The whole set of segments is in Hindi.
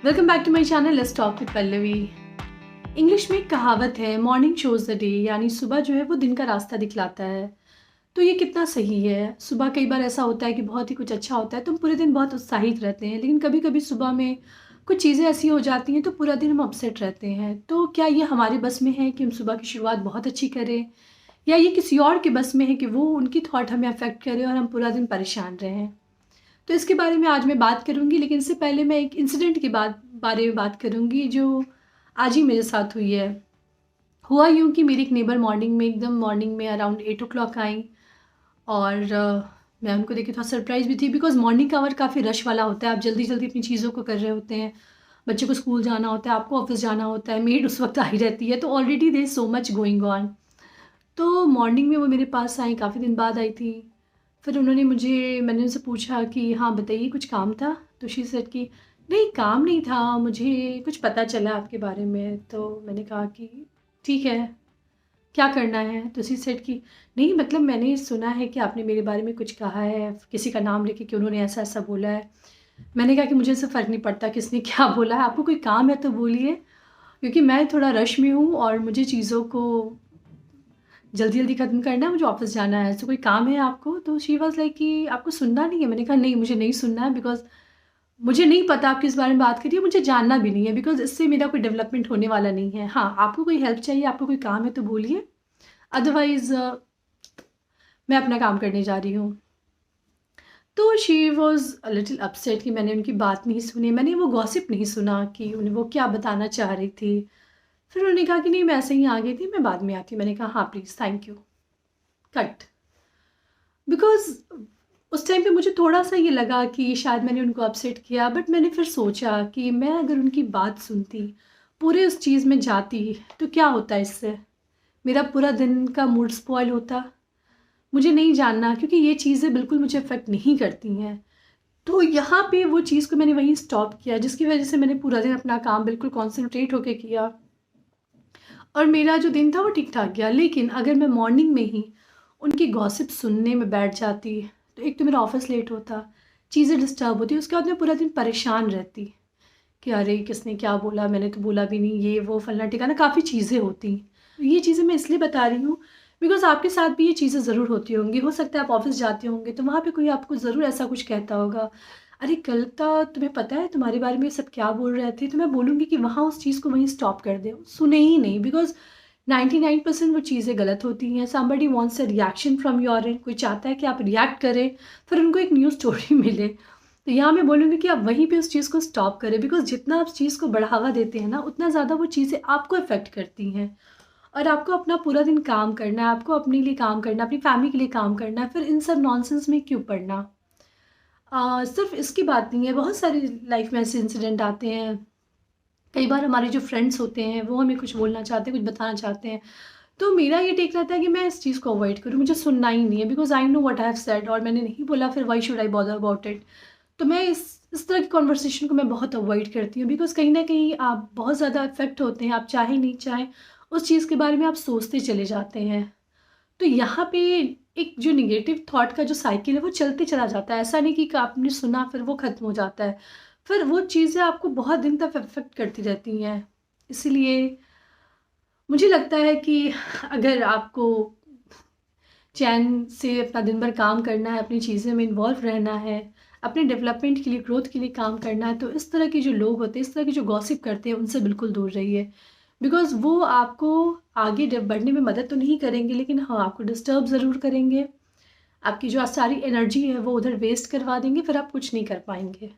Welcome back to my channel let's talk with Pallavi. English में एक कहावत है, मॉर्निंग शोज द डे, यानी सुबह जो है वो दिन का रास्ता दिखलाता है। तो ये कितना सही है। सुबह कई बार ऐसा होता है कि बहुत ही कुछ अच्छा होता है तो हम पूरे दिन बहुत उत्साहित रहते हैं, लेकिन कभी कभी सुबह में कुछ चीज़ें ऐसी हो जाती हैं तो पूरा दिन हम अपसेट रहते हैं। तो क्या ये हमारे बस में है कि हम सुबह की शुरुआत बहुत अच्छी करें, या ये किसी और के बस में है कि वो उनकी थॉट हमें अफेक्ट करे और हम पूरा दिन परेशान रहें। तो इसके बारे में आज मैं बात करूँगी, लेकिन इससे पहले मैं एक इंसिडेंट की बारे में बात करूँगी जो आज ही मेरे साथ हुई है। हुआ यूँ कि मेरी एक नेबर एकदम मॉर्निंग में अराउंड 8 o'clock आई, और मैं उनको देख के थोड़ा सरप्राइज़ भी थी, बिकॉज़ मॉर्निंग का आवर काफ़ी रश वाला होता है। आप जल्दी-जल्दी अपनी चीज़ों को कर रहे होते हैं। बच्चे को स्कूल जाना होता है, आपको ऑफ़िस जाना होता है, मेड उस वक़्त आई रहती है, तो already there is so much going on. तो मॉर्निंग में वो मेरे पास आई, काफ़ी दिन बाद आई थी। फिर मैंने उनसे पूछा कि हाँ बताइए, कुछ काम था? तो शी सेड कि नहीं, काम नहीं था, मुझे कुछ पता चला आपके बारे में। तो मैंने कहा कि ठीक है, क्या करना है? तो शी सेड कि नहीं, मतलब मैंने सुना है कि आपने मेरे बारे में कुछ कहा है, किसी का नाम लेके कि उन्होंने ऐसा-ऐसा बोला है। मैंने कहा कि मुझे इससे फ़र्क नहीं पड़ता किसने क्या बोला है, आपको कोई काम है तो बोलिए, क्योंकि मैं थोड़ा रश में हूँ और मुझे चीज़ों को जल्दी-जल्दी ख़त्म करना है, मुझे ऑफ़िस जाना है। तो कोई काम है आपको? तो शी वाज़ लाइक कि आपको सुनना नहीं है? मैंने कहा नहीं, मुझे नहीं सुनना है, बिकॉज़ मुझे नहीं पता आप किस बारे में बात कर रही हैं, मुझे जानना भी नहीं है, बिकॉज़ इससे मेरा कोई डेवलपमेंट होने वाला नहीं है। हाँ, आपको कोई हेल्प चाहिए, आपको कोई काम है तो बोलिए, अदरवाइज़ मैं अपना काम करने जा रही हूँ। तो she was a little upset कि मैंने उनकी बात नहीं सुनी, मैंने वो गॉसिप नहीं सुना कि उन्हें वो क्या बताना चाह रही थी। फिर उन्होंने कहा कि नहीं, मैं ऐसे ही आ गई थी, मैं बाद में आती हूँ। मैंने कहा हाँ please, thank you, cut. Because उस टाइम पे मुझे थोड़ा-सा ये लगा कि शायद मैंने उनको अपसेट किया, बट मैंने फिर सोचा कि मैं अगर उनकी बात सुनती, पूरे उस चीज़ में जाती, तो क्या होता इससे? मेरा पूरा दिन का मूड स्पॉइल होता। मुझे नहीं जानना, क्योंकि ये चीज़ें बिल्कुल मुझे अफ़ेक्ट नहीं करती हैं। तो यहाँ पे वो चीज़ को मैंने वहीं स्टॉप किया, जिसकी वज़ह से मैंने पूरा दिन अपना काम बिल्कुल कॉन्सन्ट्रेट होके किया और मेरा जो दिन था वो ठीक-ठाक गया। लेकिन अगर मैं मॉर्निंग में ही उनकी गॉसिप सुनने में बैठ जाती, तो एक तो मेरा ऑफ़िस लेट होता, चीज़ें डिस्टर्ब होती, उसके बाद मैं पूरा दिन परेशान रहती कि अरे! किसने क्या बोला, मैंने तो बोला भी नहीं, ये वो फलना-ठिकाना काफ़ी चीज़ें होती। ये चीज़ें मैं इसलिए बता रही हूँ, बिकॉज़ आपके साथ भी ये चीज़ें ज़रूर होती होंगी। हो सकता है आप ऑफ़िस जाते होंगे तो वहाँ पे कोई आपको ज़रूर ऐसा कुछ कहता होगा, अरे! कल का तुम्हें पता है तुम्हारे बारे में सब क्या बोल रहे थे? तो मैं बोलूँगी कि वहाँ उस चीज़ को वहीं स्टॉप कर दें, सुने ही नहीं, बिकॉज़ 99% वो चीज़ें गलत होती हैं। Somebody wants a reaction from your and, कोई चाहता है कि आप रिएक्ट करें, फिर उनको एक न्यू स्टोरी मिले। तो यहाँ मैं बोलूँगी कि आप वहीं पे उस चीज़ को स्टॉप करें, बिकॉज़ जितना आप चीज़ को बढ़ावा देते हैं ना, उतना ज़्यादा वो चीज़ें आपको अफ़ेक्ट करती हैं और आपको अपना पूरा दिन काम करना है, आपको अपने लिए काम करना है, अपनी फैमिली के लिए काम करना है, फिर इन सब नॉनसेंस में क्यों पड़ना? सिर्फ़ इसकी बात नहीं है, बहुत सारी लाइफ़ में ऐसे इंसिडेंट आते हैं। कई बार हमारे जो फ्रेंड्स होते हैं, वो हमें कुछ बोलना चाहते हैं, कुछ बताना चाहते हैं, तो मेरा ये टेक रहता है कि मैं इस चीज़ को अवॉइड करूँ, मुझे सुनना ही नहीं है, because I know what I have said और मैंने नहीं बोला, फिर why should I bother about it. तो मैं इस तरह की कन्वर्सेशन को मैं बहुत अवॉइड करती हूँ, बिकॉज़ कहीं न कहीं आप बहुत ज़्यादा इफ़ेक्ट होते हैं, आप चाहें नहीं चाहें, उस चीज़ के बारे में आप सोचते चले जाते हैं। तो यहाँ पे एक जो नेगेटिव थॉट का जो साइकिल है वो चलते चला जाता है। ऐसा नहीं कि आपने सुना फिर वो ख़त्म हो जाता है। फिर वो चीज़ें आपको बहुत दिन तक इफ़ेक्ट करती रहती हैं। इसीलिए मुझे लगता है कि अगर आपको चैन से अपना दिन भर काम करना है, अपनी चीज़ों में इन्वॉल्व रहना है, अपने डेवलपमेंट के लिए, ग्रोथ के लिए काम करना है, तो इस तरह के जो लोग होते हैं, इस तरह के जो गॉसिप करते हैं, उनसे बिल्कुल दूर रहिए। बिकॉज़ वो आपको आगे बढ़ने में मदद तो नहीं करेंगे, लेकिन हाँ, आपको डिस्टर्ब ज़रूर करेंगे। आपकी जो सारी एनर्जी है, वो उधर वेस्ट करवा देंगे, फिर आप कुछ नहीं कर पाएँगे।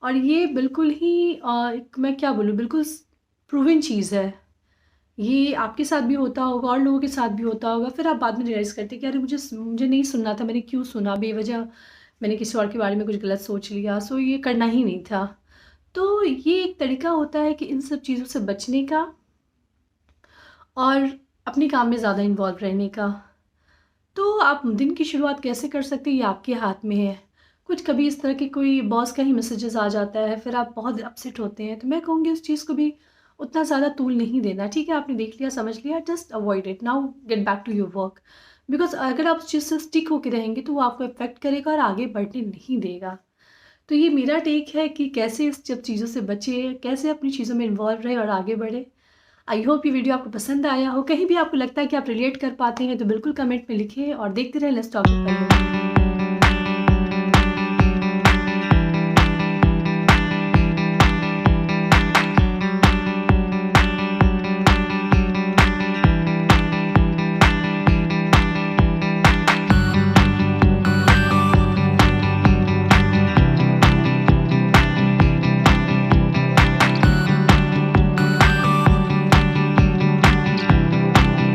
और ये बिल्कुल ही एक मैं क्या बोलूँ, बिल्कुल प्रूवन चीज़ है। ये आपके साथ भी होता होगा और लोगों के साथ भी होता होगा, फिर आप बाद में रियलाइज़ करते हैं कि अरे मुझे नहीं सुनना था, मैंने क्यों सुना, बेवजह मैंने किसी और के बारे में कुछ गलत सोच लिया, सो ये करना ही नहीं था। तो ये एक तरीका होता है कि इन सब चीज़ों से बचने का और अपने काम में ज़्यादा इन्वॉल्व रहने का। तो आप दिन की शुरुआत कैसे कर सकते हैं, ये आपके हाथ में है। कुछ कभी इस तरह के कोई बॉस का ही मैसेजेस आ जाता है, फिर आप बहुत अपसेट होते हैं, तो मैं कहूँगी उस चीज़ को भी उतना ज़्यादा तूल नहीं देना। ठीक है, आपने देख लिया, समझ लिया, just avoid it, now get back to your work. Because अगर आप उस चीज़ से स्टिक होके रहेंगे तो वो आपको इफ़ेक्ट करेगा और आगे बढ़ने नहीं देगा। तो ये मेरा टेक है कि कैसे इस सब चीज़ों से बचें, कैसे अपनी चीज़ों में इन्वॉल्व रहें और आगे बढ़ें। आई होप ये वीडियो आपको पसंद आया हो। कहीं भी आपको लगता है कि आप रिलेट कर पाते हैं तो बिल्कुल कमेंट में लिखें और देखते रहें लेट्स टॉक विद पल्लवी।